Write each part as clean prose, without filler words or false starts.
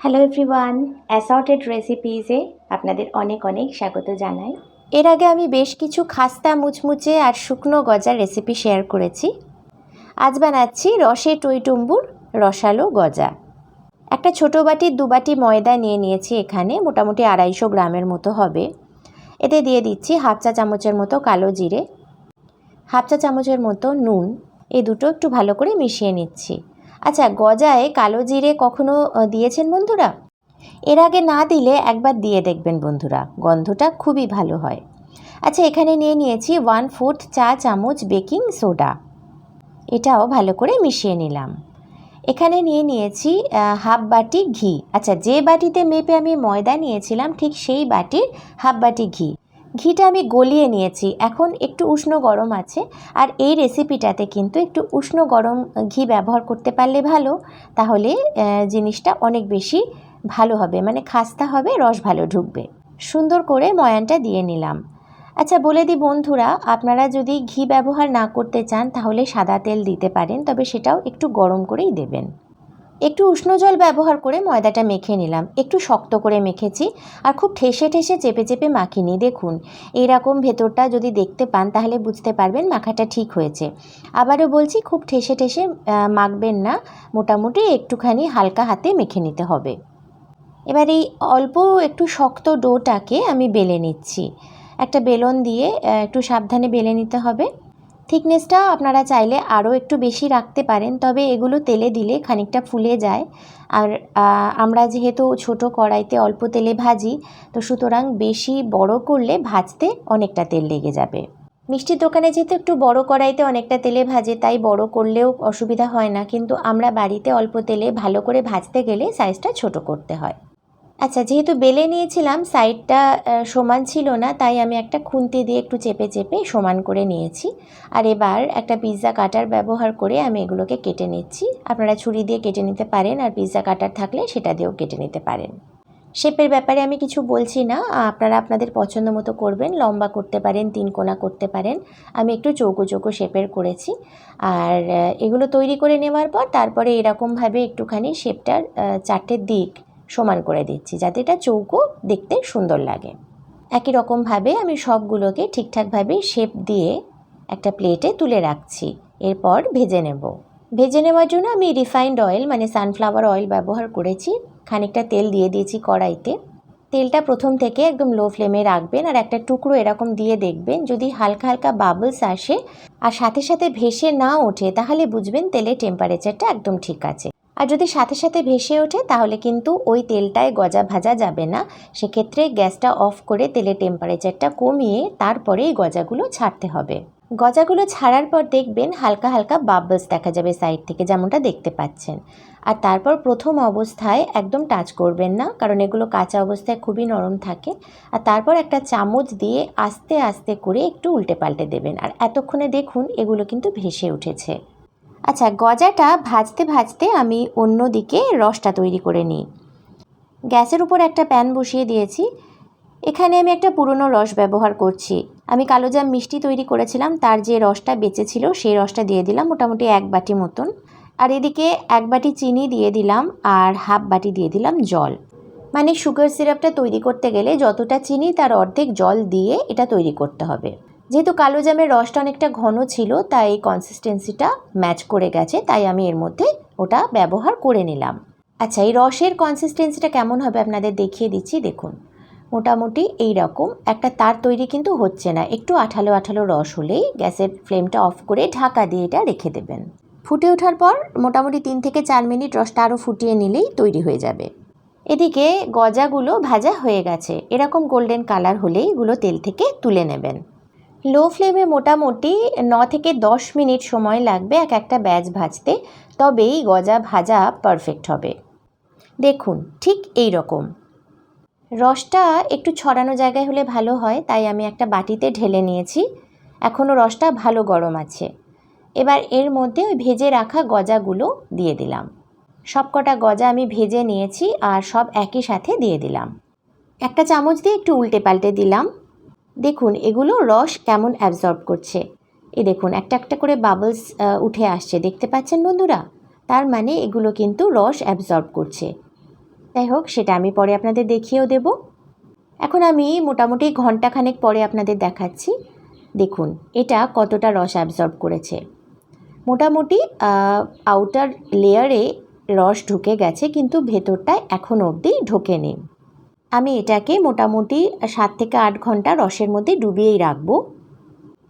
Hello everyone, assorted রেসিপিসে আপনাদের অনেক অনেক স্বাগত জানাই। এর আগে আমি বেশ কিছু খাস্তা মুচমুচে আর শুকনো গজার রেসিপি শেয়ার করেছি। আজ বানাচ্ছি রসে টইটুম্বুর রসালো গজা। একটা ছোটো বাটির 2 বাটি ময়দা নিয়ে নিয়েছি, এখানে মোটামুটি 250 গ্রামের মতো হবে। এতে দিয়ে দিচ্ছি হাফ চা চামচের মতো কালো জিরে, হাফ চা চামচের মতো নুন। এই দুটো একটু ভালো করে মিশিয়ে নিচ্ছি। আচ্ছা, গজায় কালো জিরে কখনো দিয়েছেন বন্ধুরা? এর আগে না দিলে একবার দিয়ে দেখবেন বন্ধুরা, গন্ধটা খুবই ভালো হয়। আচ্ছা, এখানে নিয়ে নিয়েছি 1/4 চা চামচ বেকিং সোডা, এটাও ভালো করে মিশিয়ে নিলাম। এখানে নিয়ে নিয়েছি হাফ বাটি ঘি। আচ্ছা, যে বাটিতে মেপে আমি ময়দা নিয়েছিলাম ঠিক সেই বাটির হাফ বাটি ঘি। ঘিটা আমি গলিয়ে নিয়েছি, এখন একটু উষ্ণ গরম আছে। আর এই রেসিপিটাতে কিন্তু একটু উষ্ণ গরম ঘি ব্যবহার করতে পারলে ভালো, তাহলে জিনিসটা অনেক বেশি ভালো হবে, মানে খাস্তা হবে, রস ভালো ঢুকবে। সুন্দর করে ময়ানটা দিয়ে নিলাম। আচ্ছা, বলে দিই বন্ধুরা, আপনারা যদি ঘি ব্যবহার না করতে চান তাহলে সাদা তেল দিতে পারেন, তবে সেটাও একটু গরম করেই দেবেন। একটু উষ্ণ জল ব্যবহার করে ময়দাটা মেখে নিলাম, একটু শক্ত করে মেখেছি আর খুব ঠেসে ঠেসে চেপে চেপে মাখিনি। দেখুন, এইরকম ভেতরটা যদি দেখতে পান তাহলে বুঝতে পারবেন মাখাটা ঠিক হয়েছে। আবারও বলছি, খুব ঠেসে ঠেসে মাখবেন না, মোটামুটি একটুখানি হালকা হাতে মেখে নিতে হবে। এবার এই অল্প একটু শক্ত ডোটাকে আমি বেলে নিচ্ছি। একটা বেলন দিয়ে একটু সাবধানে বেলে নিতে হবে। থিকনেসটা আপনারা চাইলে আরও একটু বেশি রাখতে পারেন, তবে এগুলো তেলে দিলে খানিকটা ফুলে যায়। আর আমরা যেহেতু ছোট কড়াইতে অল্প তেলে ভাজি, তো সুতরাং বেশি বড় করলে ভাজতে অনেকটা তেল লেগে যাবে। মিষ্টির দোকানে যেহেতু একটু বড় কড়াইতে অনেকটা তেলে ভাজে, তাই বড় করলেও অসুবিধা হয় না, কিন্তু আমরা বাড়িতে অল্প তেলে ভালো করে ভাজতে গেলে সাইজটা ছোট করতে হয়। আচ্ছা, যেহেতু বেলে নিয়েছিলাম, সাইডটা সমান ছিল না, তাই আমি একটা খুন্তি দিয়ে একটু চেপে চেপে সমান করে নিয়েছি। আর এবার একটা পিৎজা কাটার ব্যবহার করে আমি এগুলোকে কেটে নিচ্ছি। আপনারা ছুরি দিয়ে কেটে নিতে পারেন, আর পিৎজা কাটার থাকলে সেটা দিয়েও কেটে নিতে পারেন। শেপের ব্যাপারে আমি কিছু বলছি না, আপনারা আপনাদের পছন্দ মতো করবেন। লম্বা করতে পারেন, 3 কোনা করতে পারেন। আমি একটু চৌকো চৌকো শেপের করেছি। আর এগুলো তৈরি করে নেওয়ার পর তারপরে এরকমভাবে একটুখানি শেপটার 4টে দিক সমান করে দিচ্ছি, যাতে এটা চৌকো দেখতে সুন্দর লাগে। একই রকমভাবে আমি সবগুলোকে ঠিকঠাকভাবে শেপ দিয়ে একটা প্লেটে তুলে রাখছি। এরপর ভেজে নেব। ভেজে নেওয়ার জন্য আমি রিফাইন্ড অয়েল মানে সানফ্লাওয়ার অয়েল ব্যবহার করেছি। খানিকটা তেল দিয়ে দিয়েছি কড়াইতে। তেলটা প্রথম থেকে একদম লো ফ্লেমে রাখবেন, আর একটা টুকরো এরকম দিয়ে দেখবেন, যদি হালকা হালকা বাবলস আসে আর সাথে সাথে ভেসে না ওঠে, তাহলে বুঝবেন তেলের টেম্পারেচারটা একদম ঠিক আছে। আর যদি সাথে সাথে ভেসে ওঠে তাহলে কিন্তু ওই তেলটায় গজা ভাজা যাবে না। সেক্ষেত্রে গ্যাসটা অফ করে তেলের টেম্পারেচারটা কমিয়ে তারপরে এই গজাগুলো ছাড়তে হবে। গজাগুলো ছাড়ার পর দেখবেন হালকা হালকা বাবলস দেখা যাবে সাইড থেকে, যেমনটা দেখতে পাচ্ছেন। আর তারপর প্রথম অবস্থায় একদম টাচ করবেন না, কারণ এগুলো কাঁচা অবস্থায় খুবই নরম থাকে। আর তারপর একটা চামচ দিয়ে আস্তে আস্তে করে একটু উল্টে পাল্টে দেবেন, আর এতক্ষণে দেখুন এগুলো কিন্তু ভেসে উঠেছে। আচ্ছা, গজাটা ভাজতে ভাজতে আমি অন্যদিকে রসটা তৈরি করে নিই। গ্যাসের উপর একটা প্যান বসিয়ে দিয়েছি। এখানে আমি একটা পুরনো রস ব্যবহার করছি। আমি কালোজাম মিষ্টি তৈরি করেছিলাম, তার যে রসটা বেঁচে ছিল সেই রসটা দিয়ে দিলাম, মোটামুটি 1 বাটি মতন। আর এদিকে 1 বাটি চিনি দিয়ে দিলাম, আর হাফ বাটি দিয়ে দিলাম জল। মানে সুগার সিরাপটা তৈরি করতে গেলে যতটা চিনি তার অর্ধেক জল দিয়ে এটা তৈরি করতে হবে। যেহেতু কালোজামের রসটা অনেকটা ঘন ছিল, তাই কনসিস্টেন্সিটা ম্যাচ করে গেছে, তাই আমি এর মধ্যে ওটা ব্যবহার করে নিলাম। আচ্ছা, এই রসের কনসিস্টেন্সিটা কেমন হবে আপনাদের দেখিয়ে দিচ্ছি। দেখুন, মোটামুটি এই রকম একটা তার তৈরি কিন্তু হচ্ছে না, একটু আঠালো আঠালো রস হলেই গ্যাসের ফ্লেমটা অফ করে ঢাকা দিয়ে এটা রেখে দেবেন। ফুটে ওঠার পর মোটামুটি 3 থেকে 4 মিনিট রসটা আরও ফুটিয়ে নিলেই তৈরি হয়ে যাবে। এদিকে গজাগুলো ভাজা হয়ে গেছে, এরকম গোল্ডেন কালার হলেই এগুলো তেল থেকে তুলে নেবেন। লো ফ্লেমে মোটামুটি 9 থেকে 10 মিনিট সময় লাগবে এক একটা ব্যাচ ভাজতে, তবেই গজা ভাজা পারফেক্ট হবে। দেখুন, ঠিক এই রকম রসটা একটু ছড়ানো জায়গায় হলে ভালো হয়, তাই আমি একটা বাটিতে ঢেলে নিয়েছি। এখনও রসটা ভালো গরম আছে। এবার এর মধ্যে ওই ভেজে রাখা গজাগুলো দিয়ে দিলাম। সবকটা গজা আমি ভেজে নিয়েছি আর সব একই সাথে দিয়ে দিলাম। একটা চামচ দিয়ে একটু উল্টে পাল্টে দিলাম। দেখুন এগুলো রস কেমন অ্যাবজর্ব করছে। এই দেখুন একটা একটা করে বাবলস উঠে আসছে, দেখতে পাচ্ছেন বন্ধুরা? তার মানে এগুলো কিন্তু রস অ্যাবজর্ব করছে। যাই হোক, সেটা আমি পরে আপনাদের দেখিয়েও দেব। এখন আমি মোটামুটি ঘন্টাখানেক পরে আপনাদের দেখাচ্ছি। দেখুন এটা কতটা রস অ্যাবজর্ব করেছে। মোটামুটি আউটার লেয়ারে রস ঢুকে গেছে, কিন্তু ভেতরটায় এখনও অবধি ঢোকেনি। আমি এটাকে মোটামুটি 7 থেকে 8 ঘন্টা রসের মধ্যে ডুবিয়েই রাখবো।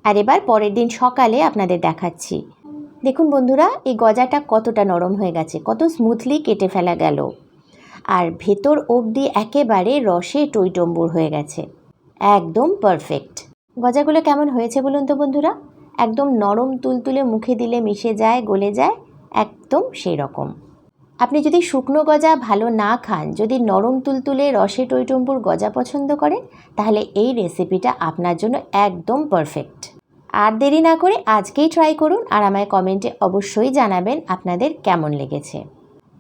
আর এবার পরের দিন সকালে আপনাদের দেখাচ্ছি। দেখুন বন্ধুরা, এই গজাটা কতটা নরম হয়ে গেছে, কত স্মুথলি কেটে ফেলা গেল, আর ভেতর অবধি একেবারে রসে টইটম্বুর হয়ে গেছে, একদম পারফেক্ট। গজাগুলো কেমন হয়েছে বলুন তো বন্ধুরা? একদম নরম তুলতুলে, মুখে দিলে মিশে যায়, গলে যায়, একদম সেই রকম। আপনি যদি শুকনো গজা ভালো না খান, যদি নরম তুলতুলে রসে টইটম্বুর গজা পছন্দ করেন, তাহলে এই রেসিপিটা আপনার জন্য একদম পারফেক্ট। আর দেরি না করে আজকেই ট্রাই করুন, আর আমায় কমেন্টে অবশ্যই জানাবেন আপনাদের কেমন লেগেছে।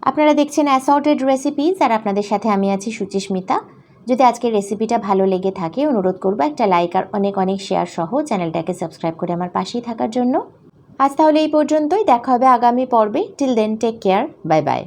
আপনারা দেখছেন অ্যাসর্টেড রেসিপিজ, আর আপনাদের সাথে আমি আছি সুচিস্মিতা। যদি আজকের রেসিপিটা ভালো লেগে থাকে, অনুরোধ করবো একটা লাইক আর অনেক অনেক শেয়ার সহ চ্যানেলটাকে সাবস্ক্রাইব করে আমার পাশেই থাকার জন্য। আজ তাহলে এই পর্যন্তই, দেখা হবে আগামী পর্বে। Till then, take care, bye by.